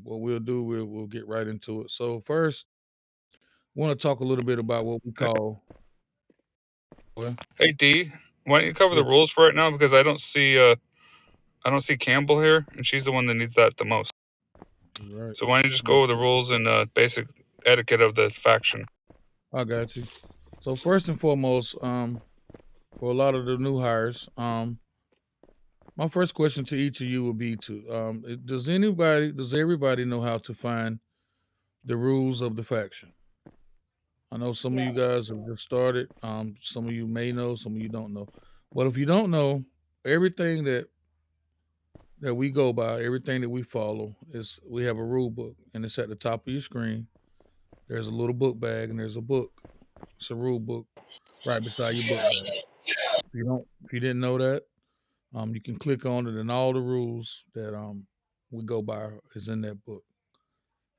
what we'll do, we'll get right into it. So first, want to talk a little bit about what we Hey, call. Well, hey, D, why don't you cover yeah, the rules for right now because I don't see Campbell here, and she's the one that needs that the most. you're right. So why don't you just go Mm, over the rules and basic etiquette of the faction? I got you. So first and foremost, for a lot of the new hires, my first question to each of you would be does everybody know how to find the rules of the faction? I know some of you Yes. guys have just started. Some of you may know, some of you don't know. But if you don't know, everything that we go by, everything that we follow is we have a rule book, and it's at the top of your screen. There's a little book bag, and there's a book. It's a rule book right beside your book bag. If you didn't know that, you can click on it, and all the rules that we go by is in that book.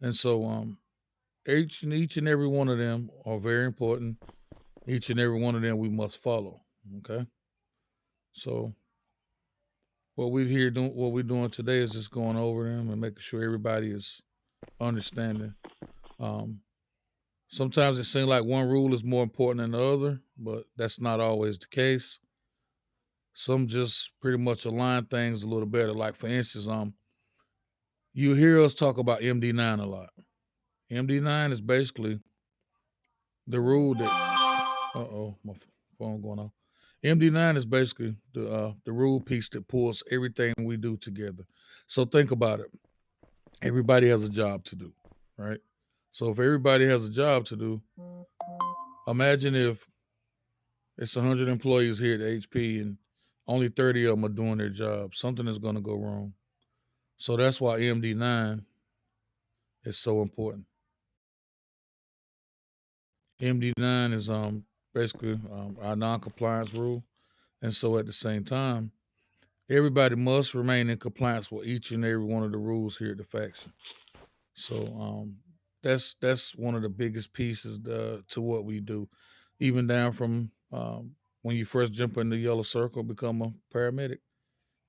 And so each and every one of them are very important. Each and every one of them we must follow. Okay. So what we're doing today is just going over them and making sure everybody is understanding. Um, Sometimes it seems like one rule is more important than the other, but that's not always the case. Some just pretty much align things a little better. Like for instance, you hear us talk about MD9 a lot. MD9 is basically the rule that my phone going off. MD9 is basically the rule piece that pulls everything we do together. So think about it. Everybody has a job to do, right? So if everybody has a job to do, imagine if it's 100 employees here at HP and only 30 of them are doing their job. Something is going to go wrong. So that's why MD9 is so important. MD9 is basically our non-compliance rule, and so at the same time, everybody must remain in compliance with each and every one of the rules here at the faction. So that's one of the biggest pieces to what we do, even down from when you first jump in the yellow circle, become a paramedic,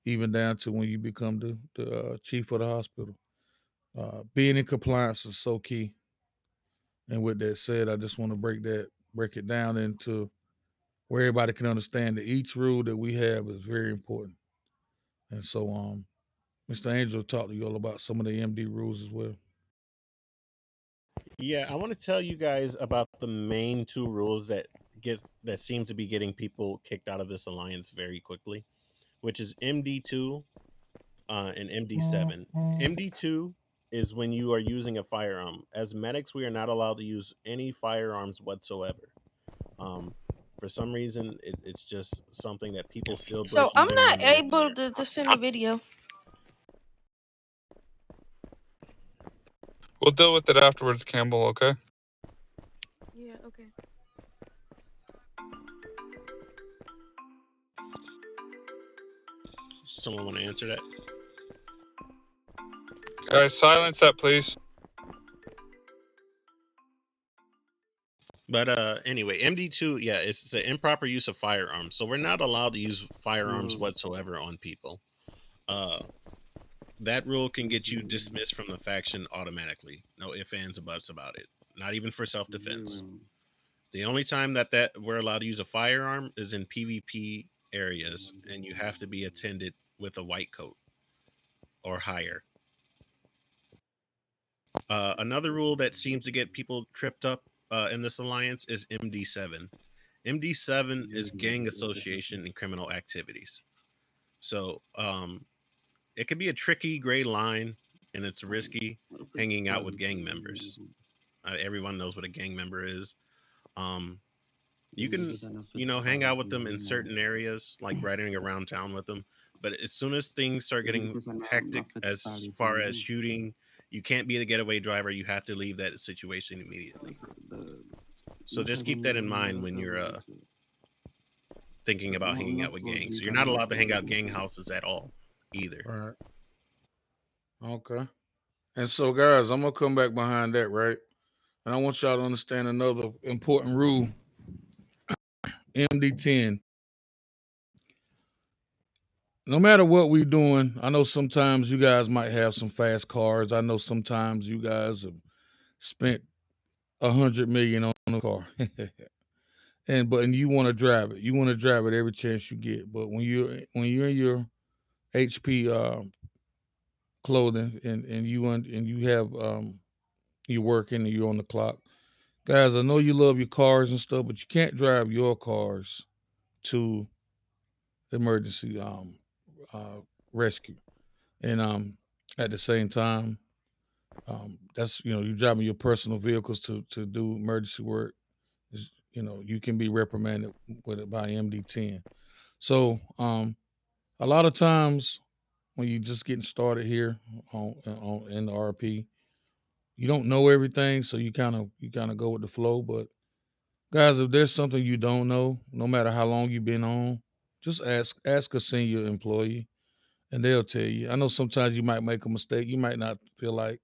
even down to when you become the chief of the hospital. Being in compliance is so key. And with that said, I just want to break it down into where everybody can understand that each rule that we have is very important. And so, Mr. Angel talked to you all about some of the MD rules as well. Yeah, I want to tell you guys about the main two rules that seem to be getting people kicked out of this alliance very quickly, which is MD2 and MD7. MD2 is when you are using a firearm. As medics, we are not allowed to use any firearms whatsoever. Um, for some reason, it's just something that people still So break I'm even not when they're able to send a video. We'll deal with it afterwards, Campbell. Okay? Yeah, okay. someone want to answer that. Guys, silence that, please. But anyway, MD2, yeah, it's the improper use of firearms. So we're not allowed to use firearms whatsoever on people. Uh, that rule can get you dismissed from the faction automatically. No ifs, ands, or buts about it. Not even for self-defense. The only time that we're allowed to use a firearm is in PvP areas, and you have to be attended with a white coat or higher. Another rule that seems to get people tripped up in this alliance is MD7. MD7 is gang association and criminal activities. So it can be a tricky gray line, and it's risky hanging out with gang members. Everyone knows what a gang member is. Um, you can, hang out with them in certain areas, like riding around town with them. But as soon as things start getting hectic, as far as shooting, you can't be the getaway driver. You have to leave that situation immediately. So just keep that in mind when you're thinking about hanging out with gangs. You're not allowed to hang out gang houses at all, either. All right. Okay. And so, guys, I'm gonna come back behind that, right? And I want y'all to understand another important rule. MD10. no matter what we doing, I know sometimes you guys might have some fast cars. I know sometimes you guys have spent 100 million on a car, and you want to drive it. You want to drive it every chance you get. But when you're in your HP clothing and you have you're working and you're on the clock, guys. I know you love your cars and stuff, but you can't drive your cars to emergency uh, rescue. And at the same time, that's you driving your personal vehicles to do emergency work. You can be reprimanded with it by MD10. So a lot of times when you're just getting started here on in the RP, you don't know everything, so you kind of go with the flow. But guys, if there's something you don't know, no matter how long you've been on, just ask a senior employee, and they'll tell you. I know sometimes you might make a mistake. You might not feel like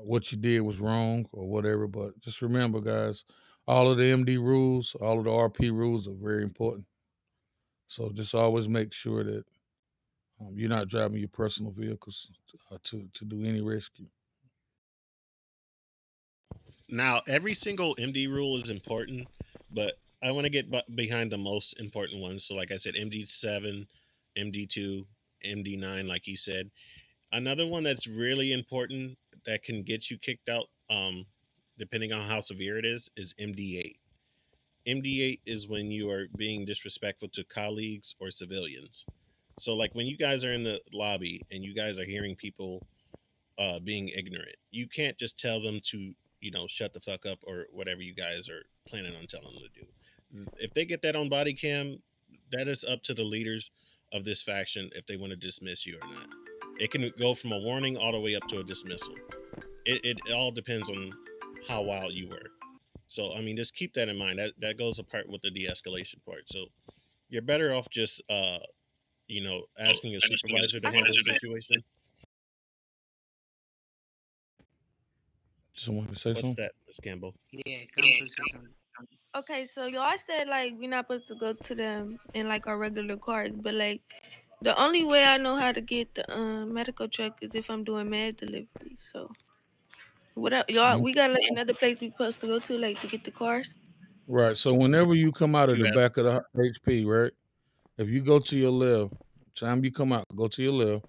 what you did was wrong or whatever, but just remember, guys, all of the MD rules, all of the RP rules are very important. So just always make sure that you're not driving your personal vehicles to do any rescue. Now, every single MD rule is important, but I want to get behind the most important ones. So, like I said, MD7, MD2, MD9, like you said. Another one that's really important that can get you kicked out, depending on how severe it is MD8. MD8 is when you are being disrespectful to colleagues or civilians. So, like when you guys are in the lobby and you guys are hearing people being ignorant. You can't just tell them to, shut the fuck up or whatever you guys are planning on telling them to do. If they get that on body cam, that is up to the leaders of this faction if they want to dismiss you or not. It can go from a warning all the way up to a dismissal. It all depends on how wild you were. So I mean, just keep that in mind. That goes apart with the de-escalation part. So you're better off just asking your supervisor to handle the situation. Someone to say What's something? that, Miss Campbell? Yeah, Campbell said something. Okay, so y'all said like we're not supposed to go to them in like our regular cars, but like the only way I know how to get the medical truck is if I'm doing med delivery. So y'all, Mhm. we got like another place we supposed to go to like to get the cars. Right. So whenever you come out of You the ask. back of the HP, right? If you go to your left, time you come out, go to your left.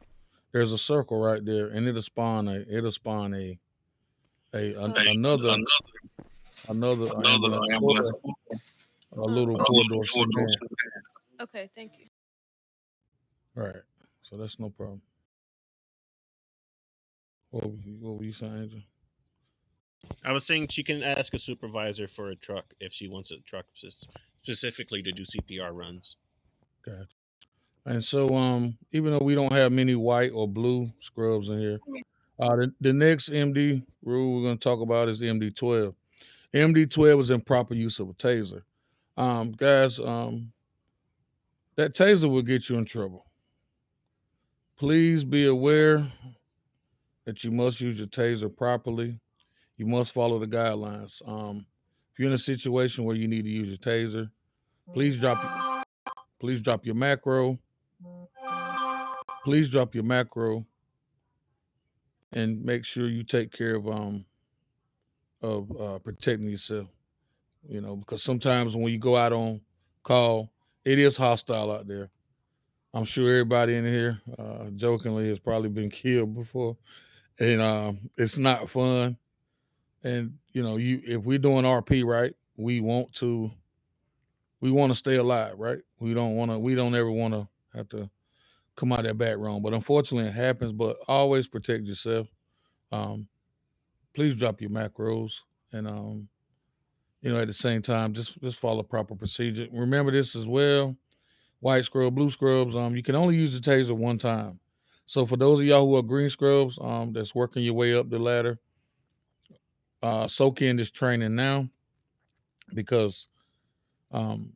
There's a circle right there, and it'll spawn another ambulance or a little Oh, 4 door sedan. okay, thank you. Right. So that's no problem. What were you saying, Angel? I was saying she can ask a supervisor for a truck if she wants a truck specifically to do CPR runs. Gotcha. And so, even though we don't have many white or blue scrubs in here, the next MD rule we're going to talk about is MD12. MD12 is improper use of a taser. Guys, that taser will get you in trouble. Please be aware that you must use your taser properly. You must follow the guidelines. If you're in a situation where you need to use your taser, please drop please drop your macro. Please drop your macro and make sure you take care of protecting yourself. Because sometimes when you go out on call, it is hostile out there. I'm sure everybody in here, jokingly, has probably been killed before, and it's not fun. And you if we're doing RP right, we want to stay alive, right? We don't ever want to have to come out that back wrong. But unfortunately, it happens. But always protect yourself. Um, please drop your macros, and at the same time, just follow proper procedure. Remember this as well: white scrub, blue scrubs. You can only use the taser one time. So for those of y'all who are green scrubs, that's working your way up the ladder, soak in this training now because um,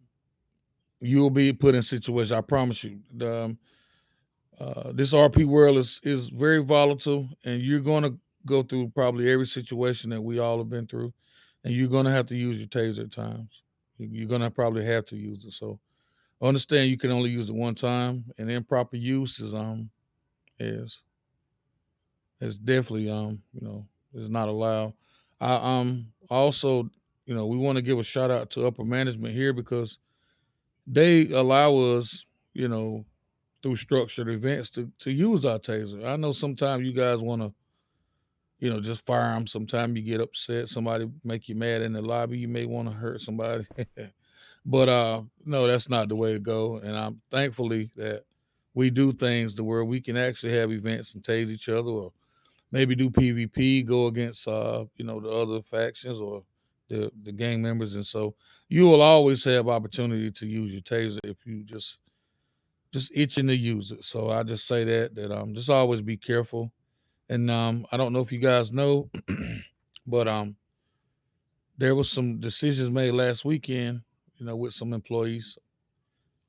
you will be put in situations. I promise you. This RP world is very volatile, and you're going to go through probably every situation that we all have been through, and you're going to have to use your taser at times. You're going to probably have to use it. So Understand you can only use it one time, and improper use is is definitely is not allowed. I also we want to give a shout out to upper management here because they allow us you know through structured events to use our taser. I know sometimes you guys want to just fire them. Sometimes you get upset, somebody make you mad in the lobby, you may want to hurt somebody. But no, that's not the way to go. And I'm thankfully that we do things to where we can actually have events and tase each other, or maybe do PvP, go against the other factions or the gang members. And so you will always have opportunity to use your taser if you just itching to use it. So I just say that just always be careful. And I don't know if you guys know, but there was some decisions made last weekend, with some employees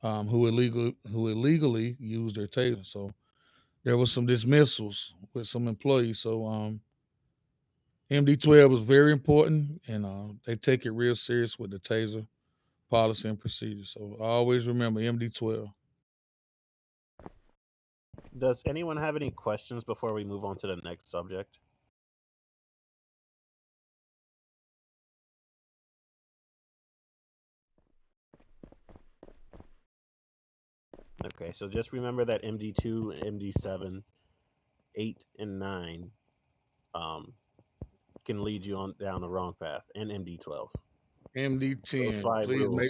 who illegally used their taser. So there was some dismissals with some employees. So MD12 is very important, and they take it real serious with the taser policy and procedure. So I always remember MD12. Does anyone have any questions before we move on to the next subject? Okay, so just remember that MD2, MD7, 8, and 9 um, can lead you on down the wrong path, and MD12. Those MD10, five please rules.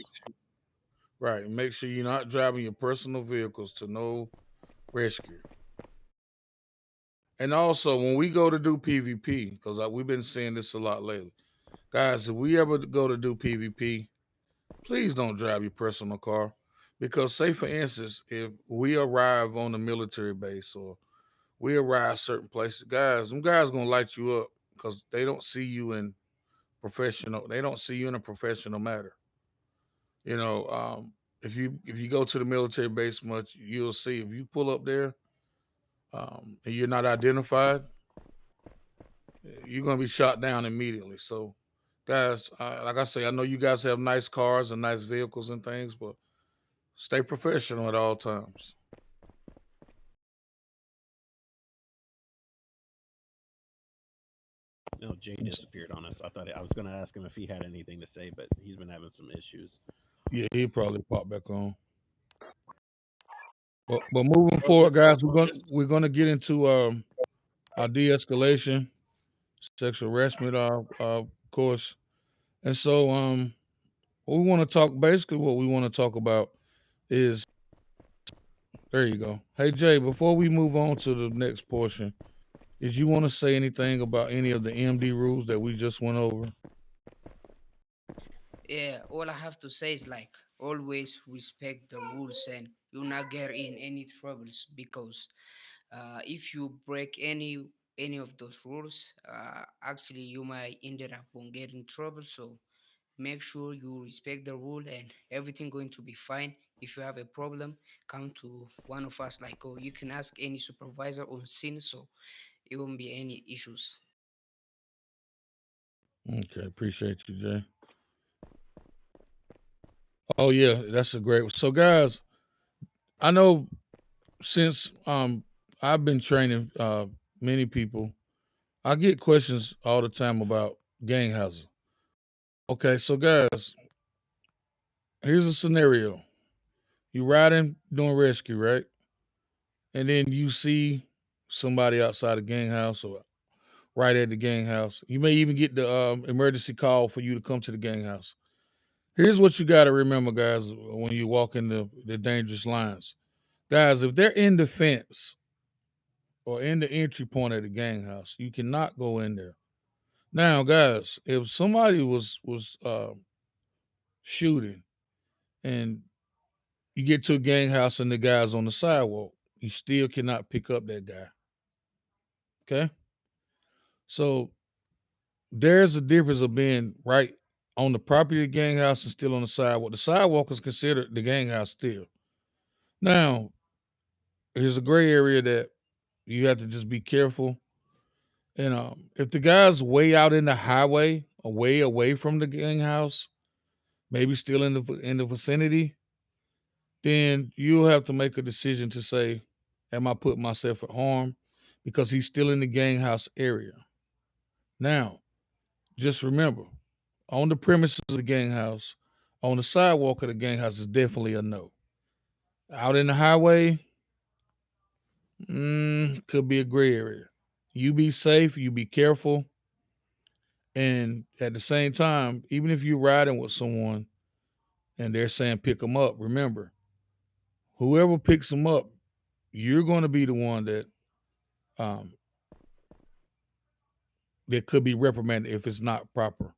make sure you're not driving your personal vehicles to no rescue. And also, when we go to do PvP, because we've been seeing this a lot lately, guys, if we ever go to do PvP, please don't drive your personal car. Because, say for instance, if we arrive on a military base or we arrive certain places, guys, them guys gonna light you up because they don't see you in professional. They don't see you in a professional matter. You know, if you go to the military base much, you'll see if you pull up there and you're not identified, you're gonna be shot down immediately. So, guys, like I say, I know you guys have nice cars and nice vehicles and things, but stay professional at all times. No, Jay disappeared on us. I was going to ask him if he had anything to say, but he's been having some issues. Yeah, he probably pop back on. But moving Well, forward, just guys, we're gonna get into our de-escalation, sexual harassment, course, and so what we want to talk basically what we want to talk about is there you go. Hey Jay, before we move on to the next portion, did you want to say anything about any of the MD rules that we just went over? Yeah, all I have to say is like always respect the rules and you'll not get in any troubles because if you break any of those rules, actually you might end up on getting trouble. So make sure you respect the rule and everything going to be fine. If you have a problem, come to one of us. Like, oh, you can ask any supervisor on scene, so it won't be any issues. Okay, appreciate you, Jay. Oh yeah, that's a great. So guys, I know since I've been training many people, I get questions all the time about gang housing. Okay, so guys, here's a scenario. You riding doing rescue, right? And then you see somebody outside a gang house or right at the gang house. You may even get the emergency call for you to come to the gang house. Here's what you got to remember, guys, when you walk in the dangerous lines. Guys, if they're in the fence or in the entry point of the gang house, you cannot go in there. Now, guys, if somebody was shooting and you get to a gang house and the guy's on the sidewalk, you still cannot pick up that guy. Okay? So there's a difference of being right on the property of the gang house and still on the sidewalk. The sidewalk is considered the gang house still. Now, here's a gray area that you have to just be careful. And if the guy's way out in the highway, or way away from the gang house, maybe still in the vicinity, then you'll have to make a decision to say, am I putting myself at harm? Because he's still in the gang house area. Now, just remember, on the premises of the gang house, on the sidewalk of the gang house is definitely a no. Out in the highway, could be a gray area. You be safe, you be careful, and at the same time, even if you're riding with someone and they're saying pick them up, remember, whoever picks them up, you're going to be the one um, that could be reprimanded if it's not proper.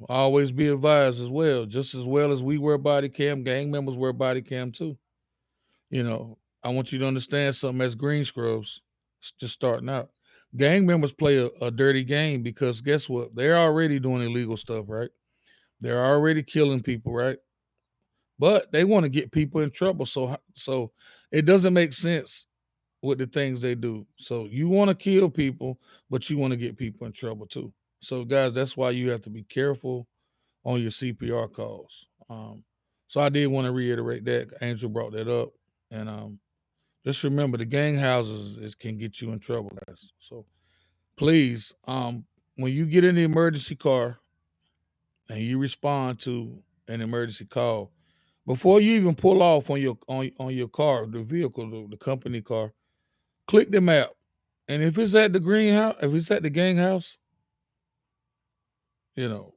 Always be advised as well, just as well as we wear body cam, gang members wear body cam too. I want you to understand something as green scrubs, just starting out. Gang members play a dirty game because guess what? They're already doing illegal stuff, right? They're already killing people, right? But they want to get people in trouble. So it doesn't make sense with the things they do. So you want to kill people, but you want to get people in trouble too. So guys, that's why you have to be careful on your CPR calls. So I did want to reiterate that. Angel brought that up. And just remember the gang houses can get you in trouble, guys. So please, when you get in the emergency car and you respond to an emergency call, before you even pull off on your car, the vehicle, the company car, click the map. And if it's at the greenhouse, if it's at the gang house, you know,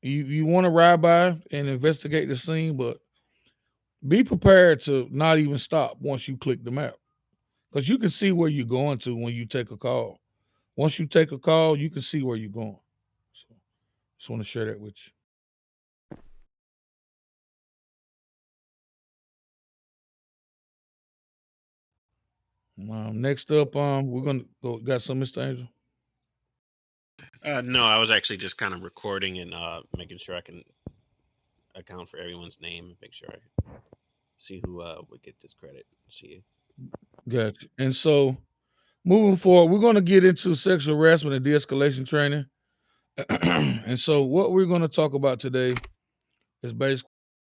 you want to ride by and investigate the scene, but be prepared to not even stop once you click the map. Because you can see where you're going to when you take a call. Once you take a call, you can see where you're going. So just want to share that with you. Next up, we're gonna go. Got some, Mr. Angel. No, I was actually just kind of recording and making sure I can account for everyone's name, make sure I see who would get this credit. See. Gotcha. And so moving forward, we're gonna get into sexual harassment and de-escalation training. And so what we're gonna talk about today is basically